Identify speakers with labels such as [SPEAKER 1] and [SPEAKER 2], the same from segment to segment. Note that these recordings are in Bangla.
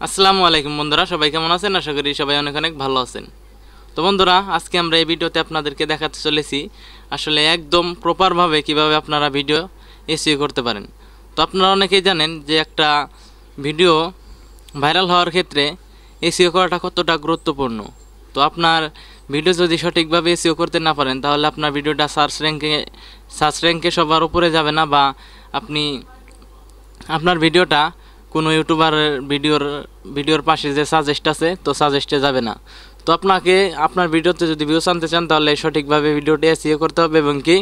[SPEAKER 1] আসসালামু আলাইকুম বন্ধুরা, সবাই কেমন আছেন? আশা করি সবাই অনেক অনেক ভালো আছেন। তো বন্ধুরা, আজকে আমরা এই ভিডিওতে আপনাদেরকে দেখাতে চলেছি আসলে একদম প্রপারভাবে কিভাবে আপনারা ভিডিও এসইও করতে পারেন। তো আপনারা অনেকেই জানেন যে একটা ভিডিও ভাইরাল হওয়ার ক্ষেত্রে এসইও করাটা কতটা গুরুত্বপূর্ণ। তো আপনার ভিডিও যদি সঠিকভাবে এসইও করতে না পারেন তাহলে আপনার ভিডিওটা সার্চ র্যাঙ্কে সবার উপরে যাবে না, বা আপনি আপনার ভিডিওটা কোনো ইউটিউবারের ভিডিওর পাশে যে সাজেস্ট আছে তো সাজেস্টে যাবে না। তো আপনাকে আপনার ভিডিওতে যদি ভিউজ আনতে চান তাহলে সঠিকভাবে ভিডিওটি এসইও করতে হবে এবং কি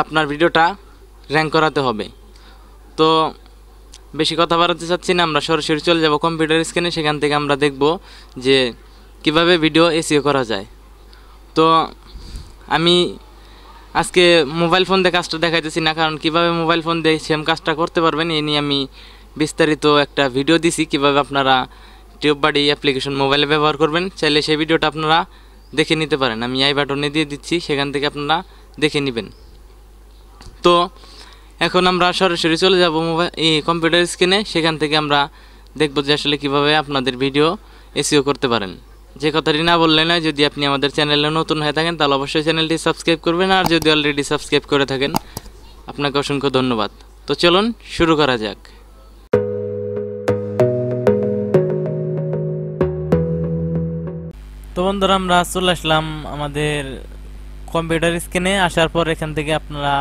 [SPEAKER 1] আপনার ভিডিওটা র্যাঙ্ক করাতে হবে। তো বেশি কথা বাড়াতে চাচ্ছি না, আমরা সরাসরি চলে যাব কম্পিউটার স্ক্রিনে। সেখান থেকে আমরা দেখব যে কিভাবে ভিডিও এসইও করা যায়। তো আমি আজকে মোবাইল ফোন দিয়ে কাজটা দেখাইতেছি না, কারণ কিভাবে মোবাইল ফোন দিয়ে সেম কাজটা করতে পারবেন এই নিয়ে আমি বিস্তারিত একটা ভিডিও দিছি, কিভাবে আপনারা টিউববাডি অ্যাপ্লিকেশন মোবাইলে ব্যবহার করবেন। চাইলে সেই ভিডিওটা আপনারা দেখে নিতে পারেন, আমি আই বাটনে দিয়ে দিচ্ছি, সেখান থেকে আপনারা দেখে নেবেন। তো এখন আমরা সরাসরি চলে যাব কম্পিউটার স্ক্রিনে। সেখান থেকে আমরা দেখব যে আসলে কীভাবে আপনাদের ভিডিও এসইও করতে পারেন। যে কথাটি না বললে নয়, যদি আপনি আমাদের চ্যানেলে নতুন হয়ে থাকেন তাহলে অবশ্যই চ্যানেলটি সাবস্ক্রাইব করবেন, আর যদি অলরেডি সাবস্ক্রাইব করে থাকেন আপনাকে অসংখ্য ধন্যবাদ। তো চলুন শুরু করা যাক। তো বন্ধুরা, আমরা চলে আসলাম আমাদের কম্পিউটার স্ক্রিনে। আসার পর এখান থেকে আপনারা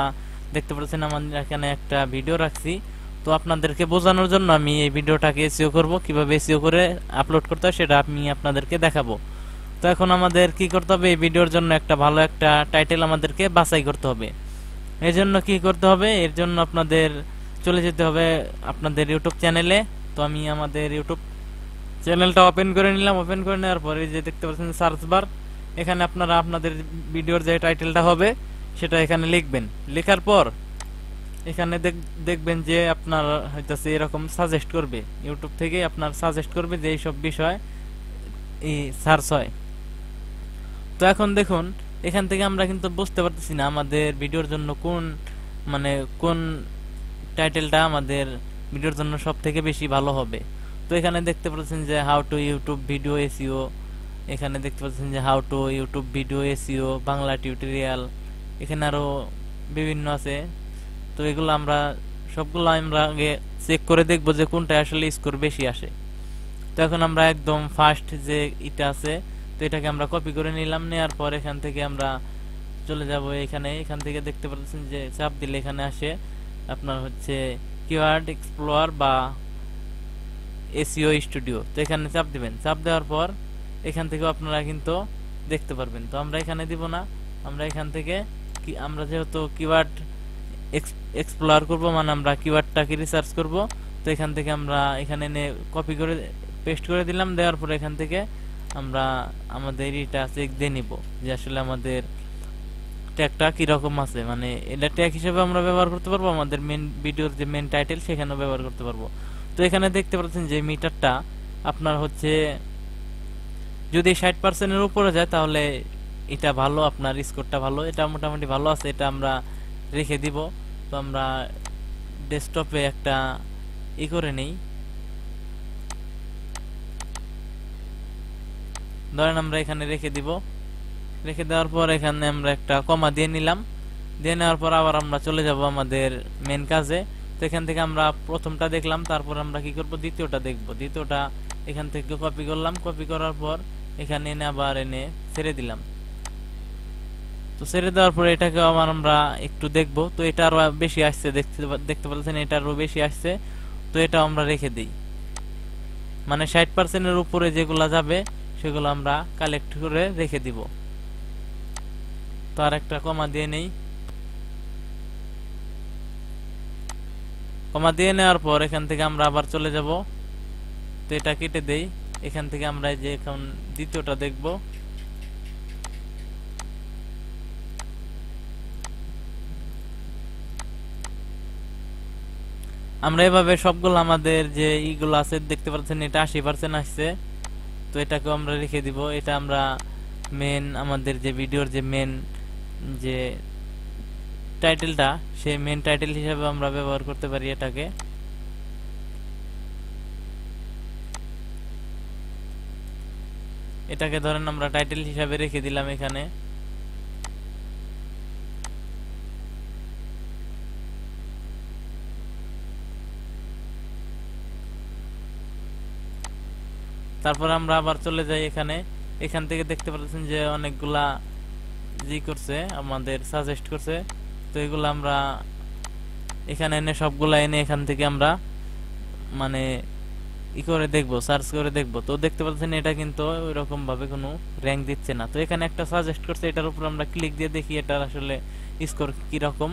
[SPEAKER 1] দেখতে পাচ্ছেন আমাদের এখানে একটা ভিডিও রাখছি। তো আপনাদেরকে বোঝানোর জন্য আমি এই ভিডিওটাকে এসইও করব, কিভাবে এসইও করে আপলোড করতে হয় সেটা আমি আপনাদেরকে দেখাবো। তো এখন আমাদের কি করতে হবে, এই ভিডিওর জন্য একটা ভালো একটা টাইটেল আমাদেরকে বাছাই করতে হবে। এর জন্য কি করতে হবে, এর জন্য আপনাদের চলে যেতে হবে আপনাদের ইউটিউব চ্যানেলে। তো আমি আমাদের ইউটিউব চ্যানেলটা ওপেন করে নিলাম। ওপেন করে নেওয়ার পরে যে দেখতে পাচ্ছেন সার্চ বার, এখানে আপনারা আপনাদের ভিডিওর যে টাইটেলটা হবে সেটা এখানে লিখবেন। লেখার পর এখানে দেখবেন যে আপনার হয়তো এরকম সাজেস্ট করবে, ইউটিউব থেকে আপনার সাজেস্ট করবে যে এইসব বিষয় এই সার্চ হয়। তো এখন দেখুন এখান থেকে আমরা কিন্তু বুঝতে পারতেছি না আমাদের ভিডিওর জন্য কোন টাইটেলটা আমাদের ভিডিওর জন্য সব থেকে বেশি ভালো হবে। তো এখানে দেখতে পাচ্ছেন যে how to YouTube video SEO, এখানে দেখতে পাচ্ছেন যে how to YouTube video SEO Bangla tutorial, এখানে আরো বিভিন্ন আছে। তো এগুলো আমরা সবগুলো আগে চেক করে দেখবো যে কোনটা আসলে স্কোর বেশি আসে। তো এখন আমরা একদম ফার্স্ট যে এটা আছে, তো এটাকে আমরা কপি করে নিলাম। নেওয়ার পর এখান থেকে আমরা চলে যাব এখান থেকে দেখতে পাচ্ছেন যে চাপ দিলে এখানে আসে আপনার হচ্ছে কিওয়ার্ড এক্সপ্লোরার বা এসইও স্টুডিও। তো এখানে চাপ দিবেন। চাপ দেওয়ার পর এখান থেকে আপনারা কিন্তু দেখতে পারবেন। তো আমরা এখানে দিব না, আমরা এখান থেকে আমরা যেহেতু কিওয়ার্ড এক্সপ্লোর করব, মানে আমরা কিওয়ার্ডটাকে রিসার্চ করব। তো এখান থেকে আমরা এখানে কপি করে পেস্ট করে দিলাম। দেওয়ার পর এখান থেকে আমরা আমাদের এটা চেক দিয়ে নিব যে আসলে আমাদের ট্যাগটা কিরকম আছে, মানে এটা ট্যাগ হিসেবে আমরা ব্যবহার করতে পারবো, আমাদের মেন ভিডিওর যে মেন টাইটেল সেখানেও ব্যবহার করতে পারবো। তো এখানে দেখতে পাচ্ছেন যে মিটারটা আপনার হচ্ছে যদি 60%-এর উপরে যায় তাহলে এটা ভালো, আপনার স্কোরটা ভালো, এটা মোটামুটি ভালো আছে, এটা আমরা রেখে দিব। তো আমরা ডেস্কটপে একটা করে নেই, ধরেন আমরা এখানে রেখে দিব। রেখে দেওয়ার পর এখানে আমরা একটা কমা দিয়ে নিলাম। দিয়ে নেওয়ার পর আবার আমরা চলে যাব আমাদের মেন কাজে। তো এখান থেকে আমরা প্রথমটা দেখলাম, তারপর আমরা কি করব, দ্বিতীয়টা দেখব। দ্বিতীয়টা এখান থেকে কপি করলাম। কপি করার পর এখানে এনে আবার এনে ছেড়ে দিলাম। তো ছেড়ে দেওয়ার পরে এটাকে আবার আমরা একটু দেখব। তো এটা আরো বেশি আসছে, দেখতে পাচ্ছেন এটা আরো বেশি আসছে। তো এটা আমরা রেখে দিই, মানে 60%-এর উপরে যেগুলা যাবে সেগুলো আমরা কালেক্ট করে রেখে দিব। তো আর একটা কমা দিয়ে নেই। কমা দিয়ে নেওয়ার পর এখান থেকে আমরা আবার চলে যাব। তো এটা কেটে দেই। এখান থেকে আমরা যে এখন দ্বিতীয়টা দেখব। আমরা এভাবে সবগুলো আমাদের যে ইগুলো আছে দেখতে পাচ্ছেন এটা 80% আসছে। তো এটাকে আমরা রেখে দিব। এটা আমরা মেন আমাদের যে ভিডিওর যে মেন যে টাইটেলটা, সেই মেন টাইটেল হিসেবে আমরা ব্যবহার করতে পারি এটাকে। এটাকে ধরেন আমরা টাইটেল হিসাবে রেখে দিলাম এখানে। তারপর আমরা আবার চলে যাই এখানে। এখান থেকে দেখতে পাচ্ছেন যে অনেকগুলা জি করছে, আমাদের সাজেস্ট করছে। তো এগুলো আমরা এখানে এনে সবগুলা এনে এখান থেকে আমরা মানে ই করে দেখবো, সার্চ করে দেখবো। তো দেখতে পাচ্ছেন এটা কিন্তু ওইরকম ভাবে কোনো র্যাঙ্ক দিচ্ছে না। তো এখানে একটা সাজেস্ট করছে, এটার উপর আমরা ক্লিক দিয়ে দেখি এটার আসলে স্কোর কিরকম।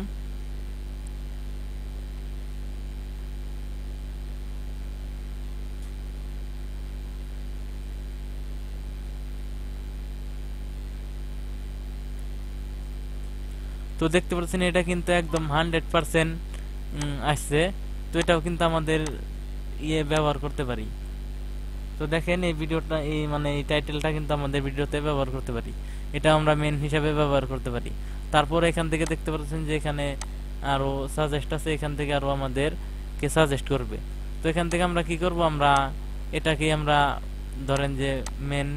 [SPEAKER 1] তো দেখতে পাচ্ছেন এটা কিন্তু একদম 100% আসছে। তো এটাও কিন্তু আমাদের ব্যবহার করতে পারি। তো দেখেন এই ভিডিওটা এই টাইটেলটা কিন্তু আমাদের ভিডিওতে ব্যবহার করতে পারি, এটা আমরা মেন হিসাবে ব্যবহার করতে পারি। তারপর এখান থেকে দেখতে পাচ্ছেন যে এখানে আরো সাজেস্ট আছে, এখান থেকে আরো আমাদের কে সাজেস্ট করবে। তো এখান থেকে আমরা কি করব, আমরা এটাকে আমরা ধরেন যে মেন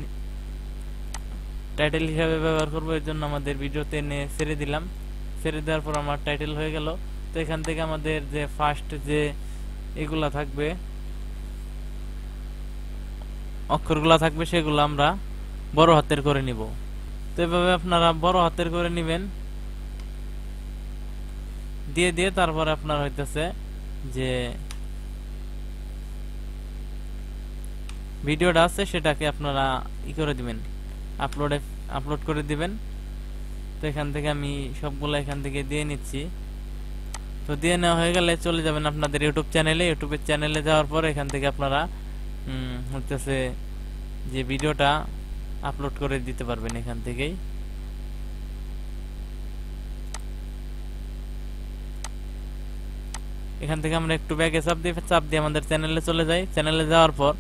[SPEAKER 1] টাইটেল হিসাবে ব্যবহার করব। এর জন্য আমাদের ভিডিওতে এনে ছেড়ে দিলাম। ছেড়ে দেওয়ার পর আমার টাইটেল হয়ে গেল। তো এখান থেকে আমাদের যে ফার্স্ট যে এগুলা থাকবে, অক্ষরগুলা থাকবে, সেগুলো আমরা বড় হাতের করে নিব। তো এভাবে আপনারা বড় হাতের করে নেবেন, দিয়ে দিয়ে তারপরে আপনার হইতেছে যে ভিডিওটা আছে সেটাকে আপনারা করে দিবেন, আপলোড করে দিবেন। তো এখান থেকে আমি সবগুলো এখান থেকে দিয়ে নিচ্ছি। তো দিয়ে নেওয়া হয়ে গেলে চলে যাবেন আপনাদের ইউটিউব চ্যানেলে। ইউটিউবের চ্যানেলে যাওয়ার পর এখান থেকে আপনারা হচ্ছে যে ভিডিওটা আপলোড করে দিতে পারবেন এখান থেকেই। এখান থেকে আমরা একটু ব্যাগে চাপ দিয়ে আমাদের চ্যানেলে চলে যাই। চ্যানেলে যাওয়ার পর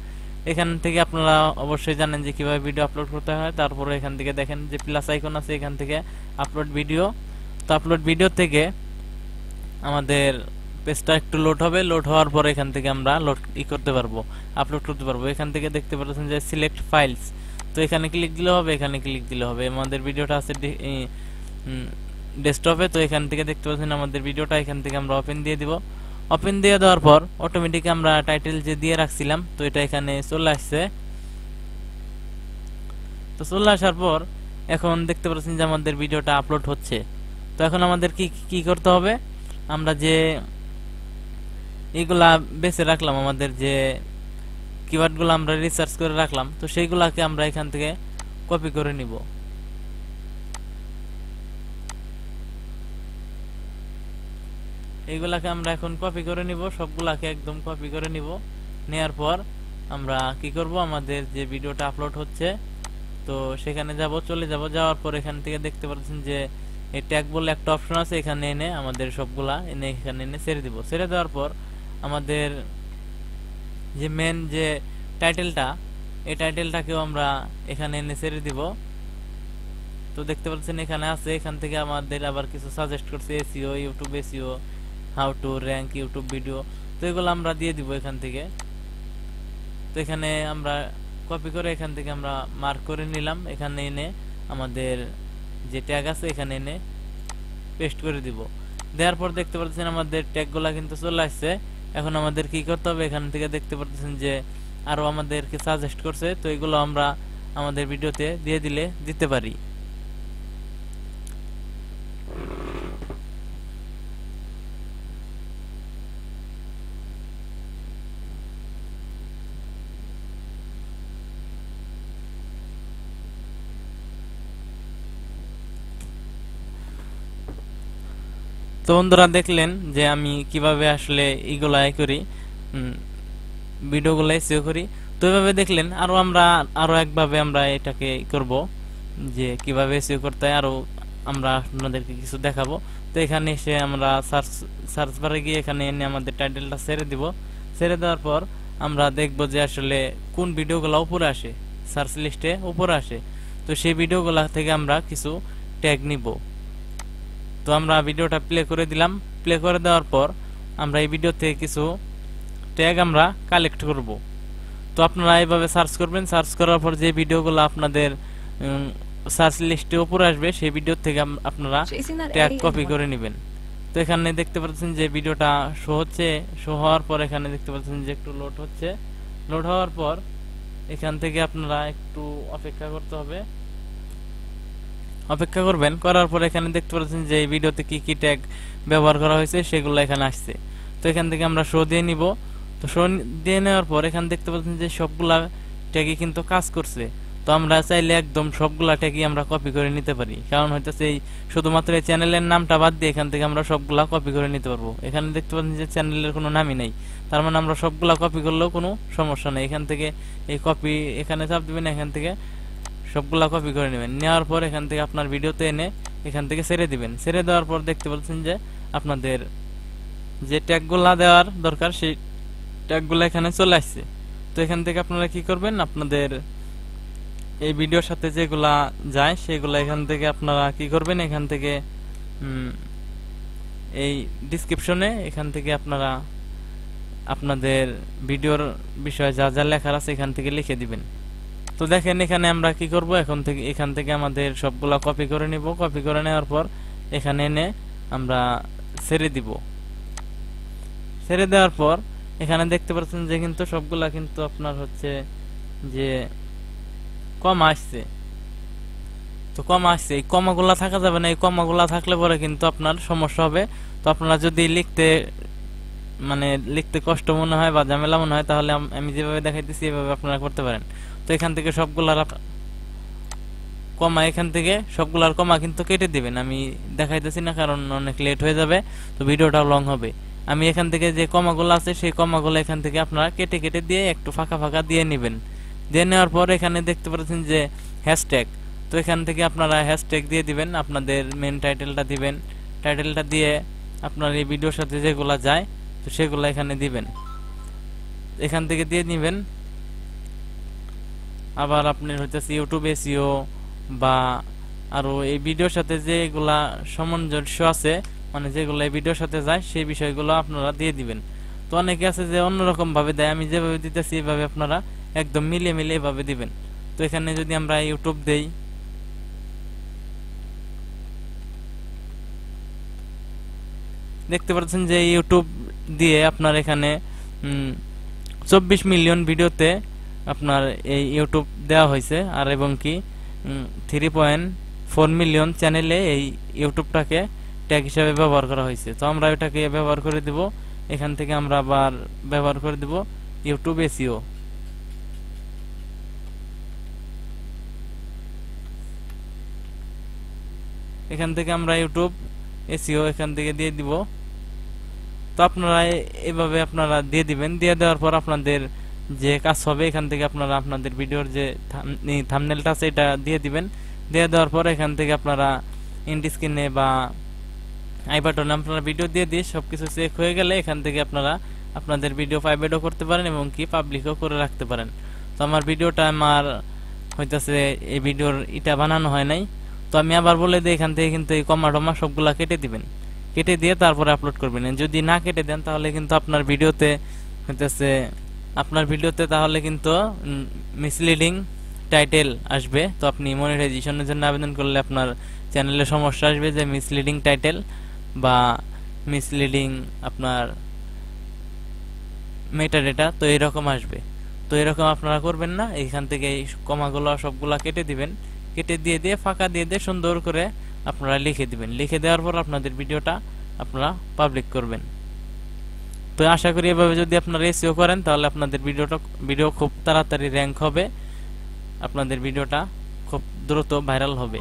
[SPEAKER 1] এখান থেকে আপনারা অবশ্যই জানেন যে কিভাবে ভিডিও আপলোড করতে হয়। তারপরে এখান থেকে দেখেন যে প্লাস আইকন আছে, এখান থেকে আপলোড ভিডিও। তো আপলোড ভিডিও থেকে আমাদের পেজটা একটু লোড হবে। লোড হওয়ার পর এখান থেকে আমরা করতে পারবো, আপলোড করতে পারবো। এখান থেকে দেখতে পাচ্ছেন যে সিলেক্ট ফাইলস। তো এখানে ক্লিক দিলে হবে, এখানে ক্লিক দিলে হবে। আমাদের ভিডিওটা আছে ডেস্কটপে। তো এখান থেকে দেখতে পাচ্ছেন আমাদের ভিডিওটা, এখান থেকে আমরা ওপেন দিয়ে দিব। ওপেন দিয়ে দেওয়ার পর অটোমেটিক আমরা টাইটেল যে দিয়ে রাখছিলাম, তো এটা এখানে চলে আসছে। তো চলে আসার পর এখন দেখতে পাচ্ছেন যে আমাদের ভিডিওটা আপলোড হচ্ছে। তো এখন আমাদের কি করতে হবে, আমরা যে এগুলা বেছে রাখলাম, আমাদের যে কিওয়ার্ডগুলো আমরা রিসার্চ করে রাখলাম, তো সেইগুলাকে আমরা এখান থেকে কপি করে নিব। এইগুলাকে আমরা এখন কপি করে নিব, সবগুলাকে একদম কপি করে নিব। নেয়ার পর আমরা কি করব, আমাদের যে ভিডিওটা আপলোড হচ্ছে তো সেখানে চলে যাব। যাওয়ার পর এখান থেকে দেখতে পাচ্ছেন যে এই ট্যাগ বলে একটা অপশন আছে, এখানে এনে আমাদের সবগুলা এখানে এনে ছেড়ে দিব। ছেড়ে দেওয়ার পর আমাদের যে মেন যে টাইটেলটা, এই টাইটেলটাকেও আমরা এখানে এনে ছেড়ে দিব। তো দেখতে পাচ্ছেন এখানে আছে, এখান থেকে আমাদের আবার কিছু সাজেস্ট করছে, SEO, YouTube SEO, how to rank YouTube video. তো এগুলো আমরা দিয়ে দিব এখান থেকে। তো এখানে আমরা কপি করে এখান থেকে আমরা মার্ক করে নিলাম। এখানে এনে আমাদের যে ট্যাগ আছে এখানে এনে পেস্ট করে দিব। দেওয়ার পর দেখতে পাচ্ছেন আমাদের ট্যাগগুলা কিন্তু চলে আসছে। এখন আমাদের কি করতে হবে, এখান থেকে দেখতে পাচ্ছেন যে আরো আমাদেরকে সাজেস্ট করছে। তো এগুলো আমরা আমাদের ভিডিওতে দিয়ে দিতে পারি। তো বন্ধুরা দেখলেন যে আমি কিভাবে আসলে এগুলা করি, ভিডিওগুলো এসইও করি। তো এভাবে দেখলেন। আরো একভাবে আমরা এটাকে করব, যে কিভাবে এসইও করতে হয়, আরো আমরা আপনাদেরকে কিছু দেখাবো। তো এখানে এসে আমরা সার্চ বারে গিয়ে এখানে এনে আমাদের টাইটেলটা ছেড়ে দিব। ছেড়ে দেওয়ার পর আমরা দেখব যে আসলে কোন ভিডিওগুলো উপরে আসে, সার্চ লিস্টে উপরে আসে। তো সেই ভিডিওগুলা থেকে আমরা কিছু ট্যাগ নিব। তো আমরা ভিডিওটা প্লে করে দিলাম। প্লে করে দেওয়ার পর আমরা এই ভিডিও থেকে কিছু ট্যাগ আমরা কালেক্ট করব। তো তো আপনারা এইভাবে সার্চ করবেন, সার্চ করার পর যে ভিডিওগুলো আপনাদের সার্চ লিস্টে উপরে আসবে সেই ভিডিও থেকে আপনারা ট্যাগ কপি করে নেবেন। তো এখানে দেখতে পাচ্ছেন যে ভিডিওটা শো হচ্ছে, শো হওয়ার পর এখানে দেখতে পাচ্ছেন যে একটু লোড হচ্ছে। লোড হওয়ার পর এখান থেকে আপনারা একটু অপেক্ষা করতে হবে, অপেক্ষা করবেন। করার পর এখানে দেখতে পাচ্ছেন যে এই ভিডিওতে কি কি ট্যাগ ব্যবহার করা হয়েছে সেগুলো এখানে আসছে। তো এখান থেকে আমরা শো দিয়ে নিব। তো শো দিয়ে নেওয়ার পর এখানে দেখতে পাচ্ছেন যে সবগুলা ট্যাগই কিন্তু কাজ করছে। তো আমরা চাইলে একদম সবগুলা ট্যাগই আমরা কপি করে নিতে পারি, কারণ হইতেছে এই শুধুমাত্র এই চ্যানেলের নামটা বাদ দিয়ে এখান থেকে আমরা সবগুলা কপি করে নিতে পারবো। এখানে দেখতে পাচ্ছেন যে চ্যানেলের কোনো নামই নেই, তার মানে আমরা সবগুলা কপি করলেও কোনো সমস্যা নেই। এখান থেকে এই কপি এখানে চাপ দিবেন, এখান থেকে সবগুলা কপি করে নেবেন। নেওয়ার পর এখান থেকে আপনার ভিডিওতে এনে এখান থেকে ছেড়ে দিবেন। ছেড়ে দেওয়ার পর দেখতে পাচ্ছেন যে আপনাদের যে ট্যাগগুলা দেওয়ার দরকার সেই ট্যাগগুলো এখানে চলে আসছে। তো এখান থেকে আপনারা কি করবেন, আপনাদের এই ভিডিওর সাথে যেগুলা যায় সেগুলা এখান থেকে আপনারা কি করবেন, এখান থেকে এই ডেসক্রিপশনে এখান থেকে আপনারা আপনাদের ভিডিওর বিষয়ে যা যা লেখার আছে এখান থেকে লিখে দিবেন। তো দেখেন এখানে আমরা কি করব, এখান থেকে আমাদের সবগুলা কপি করে নিব। কপি করে নেওয়ার পর এখানে এনে আমরা ছেড়ে দিব। ছেড়ে দেওয়ার পর এখানে দেখতে পাচ্ছেন যে কিন্তু সবগুলা কিন্তু আপনার হচ্ছে যে কমা আসছে। তো কমা আসছে, এই কমাগুলা থাকা যাবে না, এই কমাগুলা থাকলে পরে কিন্তু আপনার সমস্যা হবে। তো আপনারা যদি লিখতে কষ্ট মনে হয় বা ঝামেলা মনে হয় তাহলে আমি যেভাবে দেখাইতেছি এভাবে আপনারা করতে পারেন। তো এখান থেকে সবগুলার কমা, এখান থেকে সবগুলার কমা কিন্তু কেটে দিবেন। আমি দেখাইতেছি না কারণ অনেক লেট হয়ে যাবে, তো ভিডিওটাও লং হবে। আমি এখান থেকে যে কমাগুলো আছে সেই কমাগুলো এখান থেকে আপনারা কেটে কেটে দিয়ে একটু ফাঁকা ফাঁকা দিয়ে নেবেন। দিয়ে নেওয়ার পর এখানে দেখতে পাচ্ছেন যে হ্যাশট্যাগ, তো এখান থেকে আপনারা হ্যাশট্যাগ দিয়ে দিবেন, আপনাদের মেন টাইটেলটা দিবেন। টাইটেলটা দিয়ে আপনার এই ভিডিওর সাথে যেগুলা যায় তো সেগুলো এখানে দিবেন, এখান থেকে দিয়ে নিবেন। আবার আপনার হইতেছে ইউটিউব এসইও বা আরো এই ভিডিওর সাথে যেগুলা সামঞ্জস্য আছে, মানে যেগুলো এই ভিডিওর সাথে যায় সেই বিষয়গুলো আপনারা দিয়ে দিবেন। তো অনেকে আছে যে অন্যরকম ভাবে দেয়, আমি যেভাবে দিতেছি এইভাবে আপনারা একদম মিলিয়ে মিলিয়ে এভাবে দিবেন। তো এখানে যদি আমরা ইউটিউব দেই, দেখতে পাচ্ছেন যে ইউটিউব দিয়ে আপনার এখানে 24 মিলিয়ন ভিডিওতে আপনার এই ইউটিউব দেওয়া হয়েছে, আর এবং কি 3.4 মিলিয়ন চ্যানেলে এই ইউটিউবটাকে ট্যাগ হিসাবে ব্যবহার করা হয়েছে। তো আমরা এটাকে ব্যবহার করে দিব, এখান থেকে আমরা আবার ব্যবহার করে দিব ইউটিউব এসইও। এখান থেকে আমরা ইউটিউব এসইও এখান থেকে দিয়ে দিব। তো আপনারা এভাবে আপনারা দিয়ে দিবেন। দিয়ে দেওয়ার পর আপনাদের যে কাজ হবে এখান থেকে আপনারা আপনাদের ভিডিওর যে থাম্বনেলটা আছে এটা দিয়ে দিবেন। দিয়ে দেওয়ার পর এখান থেকে আপনারা এন্ড স্ক্রিনে বা আই বাটনে আপনারা ভিডিও দিয়ে দিয়ে সবকিছু চেক হয়ে গেলে এখান থেকে আপনারা আপনাদের ভিডিও প্রাইভেটও করতে পারেন এবং কি পাবলিকও করে রাখতে পারেন। তো আমার ভিডিওটা আমার হইতাছে এই ভিডিওর এটা বানানো হয় নাই, তো আমি আবার বলে দিই এখান থেকে কিন্তু এই কমা টমা সবগুলা কেটে দিবেন, কেটে দিয়ে তারপরে আপলোড করবেন। যদি না কেটে দেন তাহলে কিন্তু আপনার ভিডিওতে হইতাছে তাহলে কিন্তু মিসলিডিং টাইটেল আসবে। তো আপনি মনিটাইজেশনের জন্য আবেদন করলে আপনার চ্যানেলে সমস্যা আসবে যে মিসলিডিং টাইটেল বা মিসলিডিং আপনার মেটাডেটা, তো এরকম আসবে। তো এরকম আপনারা করবেন না, এইখান থেকে এই কমাগুলো সবগুলা কেটে দিবেন। কেটে দিয়ে দিয়ে ফাঁকা দিয়ে দিয়ে সুন্দর করে আপনারা লিখে দিবেন। লিখে দেওয়ার পর আপনাদের ভিডিওটা আপনারা পাবলিক করবেন। তো আশা করি এভাবে যদি আপনারা এসইও করেন তাহলে আপনাদের ভিডিও খুব তাড়াতাড়ি র্যাঙ্ক হবে, আপনাদের ভিডিওটা খুব দ্রুত ভাইরাল হবে।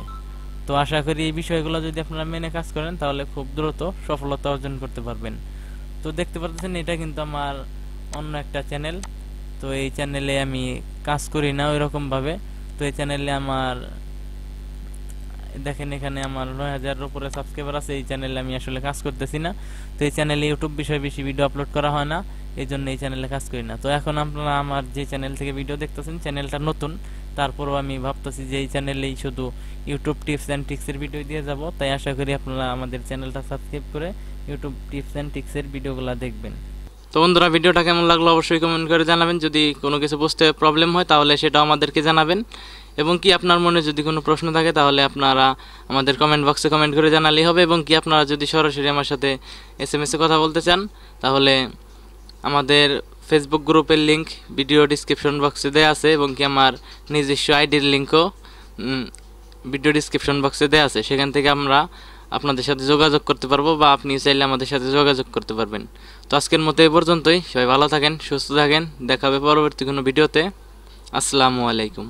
[SPEAKER 1] তো আশা করি এই বিষয়গুলো যদি আপনারা মেনে কাজ করেন তাহলে খুব দ্রুত সফলতা অর্জন করতে পারবেন। তো দেখতে পাচ্ছেন এটা কিন্তু আমার অন্য একটা চ্যানেল, তো এই চ্যানেলে আমি কাজ করি না ওইরকম ভাবে। তো এই চ্যানেলে আমার দেখেন এখানে আমার 9000 উপরে সাবস্ক্রাইবার আছে। এই চ্যানেলে আমি আসলে কাজ করতেছি না, তো এই চ্যানেলে ইউটিউব বিষয়ে বেশি ভিডিও আপলোড করা হয় না, এই জন্য এই চ্যানেলে কাজ করি না। তো এখন আপনারা আমার যে চ্যানেল থেকে ভিডিও দেখতেছেন চ্যানেলটা নতুন, তারপরও আমি ভাবতেছি যে এই চ্যানেলেই শুধু ইউটিউব টিপস অ্যান্ড ট্রিক্সের ভিডিও দিয়ে যাব। তাই আশা করি আপনারা আমাদের চ্যানেলটা সাবস্ক্রাইব করে ইউটিউব টিপস অ্যান্ড ট্রিক্সের ভিডিওগুলো দেখবেন। তো বন্ধুরা, ভিডিওটা কেমন লাগলো অবশ্যই কমেন্ট করে জানাবেন। যদি কোনো কিছু বুঝতে প্রবলেম হয় তাহলে সেটাও আমাদেরকে জানাবেন, এবং কি আপনার মনে যদি কোনো প্রশ্ন থাকে তাহলে আপনারা আমাদের কমেন্ট বক্সে কমেন্ট করে জানালেই হবে। এবং কি আপনারা যদি সরাসরি আমার সাথে এসএমএসে কথা বলতে চান তাহলে আমাদের ফেসবুক গ্রুপের লিংক ভিডিও ডিসক্রিপশন বক্সে দেওয়া আছে, এবং কি আমার নিজস্ব আইডির লিঙ্কও ভিডিও ডিসক্রিপশন বক্সে দেওয়া আছে। সেখান থেকে আমরা আপনাদের সাথে যোগাযোগ করতে পারবো, বা আপনি চাইলে আমাদের সাথে যোগাযোগ করতে পারবেন। তো আজকের মতো এই পর্যন্তই। সবাই ভালো থাকেন, সুস্থ থাকেন, দেখা হবে পরবর্তী কোনো ভিডিওতে। আসসালামু আলাইকুম।